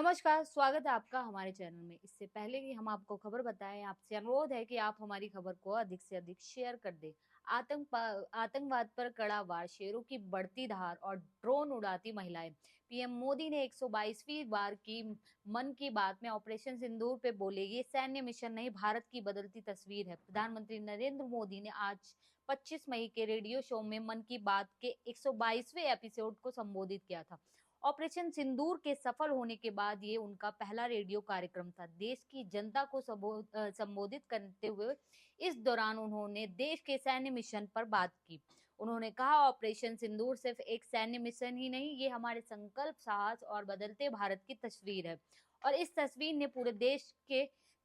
नमस्कार, स्वागत है आपका हमारे चैनल में। इससे पहले कि हम आपको खबर बताएं, आपसे अनुरोध है कि आप हमारी खबर को अधिक से अधिक शेयर कर दें। आतंकवाद पर कड़ा वार, शेरों की बढ़ती धार और ड्रोन उड़ाती महिलाएं। पीएम मोदी ने 122वीं बार की मन की बात में ऑपरेशन सिंदूर पे बोले, ये सैन्य मिशन नहीं, भारत की बदलती तस्वीर है। प्रधानमंत्री नरेंद्र मोदी ने आज 25 मई के रेडियो शो में मन की बात के 122वें एपिसोड को संबोधित किया था। ऑपरेशन सिंदूर के सफल होने के बाद ये उनका पहला रेडियो कार्यक्रम था। देश की जनता को संबोधित करते हुए इस दौरान उन्होंने देश के सैन्य मिशन पर बात की। उन्होंने कहा, ऑपरेशन सिंदूर सिर्फ एक सैन्य मिशन ही नहीं, ये हमारे संकल्प, साहस और बदलते भारत की तस्वीर है। और इस तस्वीर ने पूरे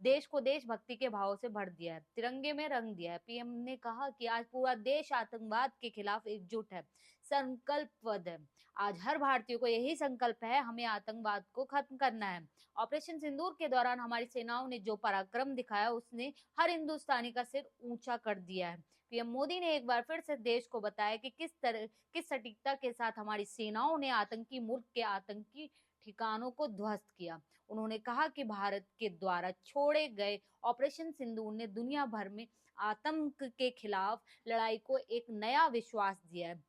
देश को देशभक्ति के भाव से भर दिया है, तिरंगे में रंग दिया है। पीएम ने कहा कि आज पूरा देश आतंकवाद के खिलाफ एकजुट है, संकल्पबद्ध है। आज हर भारतीय को यही संकल्प है, हमें आतंकवाद को खत्म करना है। ऑपरेशन सिंदूर के दौरान हमारी सेनाओं ने जो पराक्रम दिखाया, उसने हर हिंदुस्तानी का सिर ऊंचा कर दिया है। पीएम मोदी ने एक बार फिर से देश को बताया कि किस सटीकता के साथ हमारी सेनाओं ने आतंकी मुल्क के आतंकी ठिकानों को ध्वस्त किया। उन्होंने कहा कि भारत के द्वारा छोड़े गए ऑपरेशन सिंदूर ने दुनिया भर में आतंक के खिलाफ लड़ाई को एक नया विश्वास दिया है।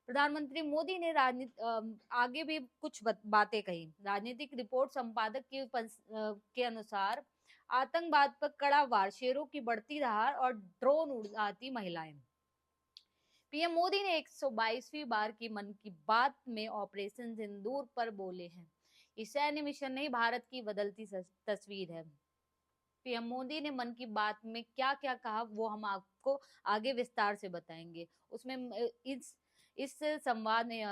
प्रधानमंत्री मोदी ने आगे भी कुछ बातें कही। राजनीतिक रिपोर्ट संपादक के अनुसार आतंकवाद पर कड़ा वार, शेरों की बढ़ती धार और ड्रोन उड़ाती महिलाएं। पीएम मोदी ने 122वीं बार की मन की बात में ऑपरेशन सिंदूर पर बोले हैं, ये सैन्य मिशन नहीं, भारत की बदलती तस्वीर है। पीएम मोदी ने मन की बात में क्या क्या कहा, वो हम आपको आगे विस्तार से बताएंगे। उसमें इस संवाद में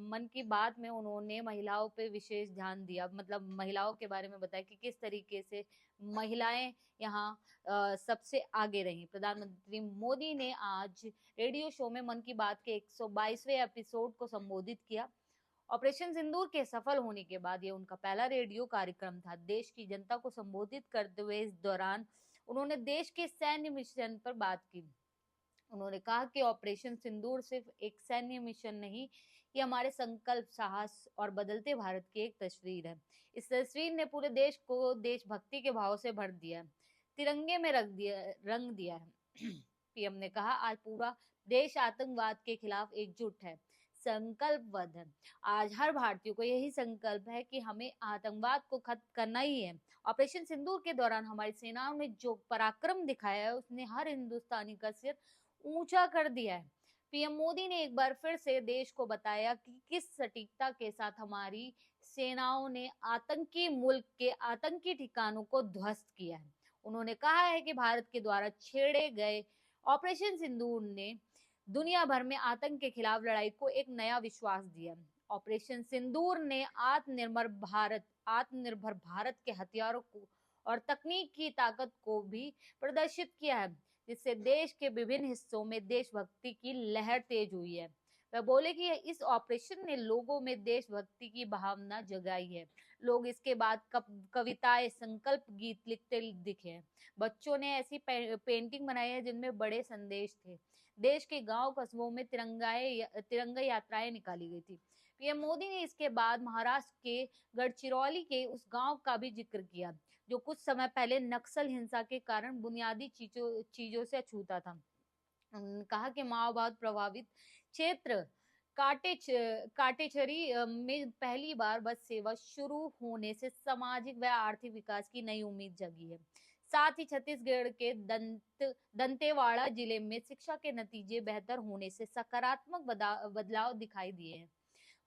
मन की बात में उन्होंने महिलाओं पे विशेष ध्यान दिया, मतलब महिलाओं के बारे में बताया कि किस तरीके से महिलाएं यहाँ सबसे आगे रही। प्रधानमंत्री मोदी ने आज रेडियो शो में मन की बात के 122वें एपिसोड को संबोधित किया। ऑपरेशन सिंदूर के सफल होने के बाद ये उनका पहला रेडियो कार्यक्रम था। देश की जनता को संबोधित करते हुए इस दौरान उन्होंने देश के सैन्य मिशन पर बात की। उन्होंने कहा कि ऑपरेशन सिंदूर सिर्फ एक सैन्य मिशन नहीं, ये हमारे संकल्प, साहस और बदलते भारत की एक तस्वीर है। इस तस्वीर ने पूरे देश को देशभक्ति के भाव से भर दिया, तिरंगे में रंग दिया है। पीएम ने कहा, आज पूरा देश आतंकवाद के खिलाफ एकजुट है, संकल्पबद्ध है। आज हर भारतीय को यही संकल्प है कि हमें आतंकवाद को खत्म करना ही है। ऑपरेशन सिंदूर के दौरान हमारी सेनाओं ने जो पराक्रम दिखाया है, उसने हर हिंदुस्तानी का सिर ऊंचा कर दिया है। पीएम मोदी ने एक बार फिर से देश को बताया कि किस सटीकता के साथ हमारी सेनाओं ने आतंकी मुल्क के आतंकी ठिकानों को ध्वस्त किया है। उन्होंने कहा है कि भारत के द्वारा छेड़े गए ऑपरेशन सिंदूर ने दुनिया भर में आतंक के खिलाफ लड़ाई को एक नया विश्वास दिया। ऑपरेशन सिंदूर ने आत्मनिर्भर भारत के हथियारों को और तकनीक की ताकत को भी प्रदर्शित किया है, जिससे देश के विभिन्न हिस्सों में देशभक्ति की लहर तेज हुई है। वह बोले कि इस ऑपरेशन ने लोगों में देशभक्ति की भावना जगाई है। लोग इसके बाद कविताएं, संकल्प गीत लिखते दिखे हैं। बच्चों ने ऐसी पेंटिंग बनाई है जिनमें बड़े संदेश थे। देश के गांव कस्बों में तिरंगा यात्राएं निकाली गई थी। पीएम मोदी ने इसके बाद महाराष्ट्र के गढ़चिरौली के उस गांव का भी जिक्र किया, जो कुछ समय पहले नक्सल हिंसा के कारण बुनियादी चीजों से अछूता था। उन्होंने कहा कि माओवाद प्रभावित क्षेत्र काटेछरी में पहली बार बस सेवा शुरू होने से सामाजिक व आर्थिक विकास की नई उम्मीद जगी है। साथ ही छत्तीसगढ़ के दंतेवाड़ा जिले में शिक्षा के नतीजे बेहतर होने से सकारात्मक बदलाव दिखाई दिए हैं।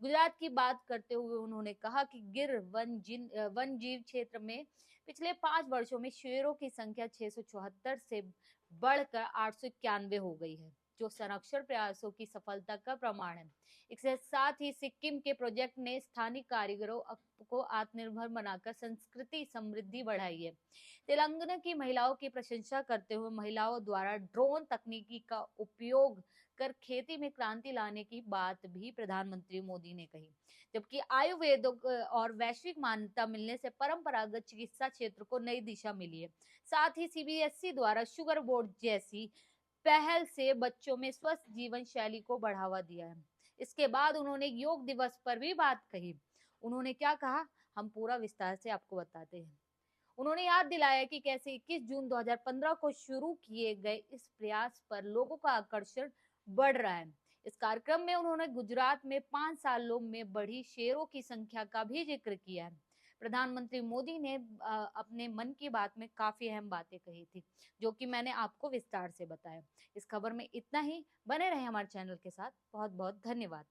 गुजरात की बात करते हुए उन्होंने कहा कि गिर वन जीव क्षेत्र में पिछले 5 वर्षों में शेरों की संख्या 674 से बढ़कर 891 हो गई है, जो संरक्षण प्रयासों की सफलता का प्रमाण है। इसके साथ ही सिक्किम के प्रोजेक्ट ने स्थानीय कारीगरों को आत्मनिर्भर बनाकर संस्कृति समृद्धि बढ़ाई है। तेलंगाना की महिलाओं की प्रशंसा करते हुए महिलाओं द्वारा ड्रोन तकनीकी का उपयोग कर खेती में क्रांति लाने की बात भी प्रधानमंत्री मोदी ने कही। जबकि आयुर्वेद और वैश्विक मान्यता मिलने से परंपरागत चिकित्सा क्षेत्र को नई दिशा मिली है। साथ ही सीबीएसई द्वारा शुगर बोर्ड जैसी पहल से बच्चों में स्वस्थ जीवन शैली को बढ़ावा दिया है। इसके बाद उन्होंने योग दिवस पर भी बात कही। उन्होंने क्या कहा, हम पूरा विस्तार से आपको बताते हैं। उन्होंने याद दिलाया कि कैसे 21 जून 2015 को शुरू किए गए इस प्रयास पर लोगों का आकर्षण बढ़ रहा है। इस कार्यक्रम में उन्होंने गुजरात में 5 सालों में बढ़ी शेरों की संख्या का भी जिक्र किया है। प्रधानमंत्री मोदी ने अपने मन की बात में काफी अहम बातें कही थी, जो कि मैंने आपको विस्तार से बताया। इस खबर में इतना ही। बने रहे हमारे चैनल के साथ। बहुत बहुत धन्यवाद।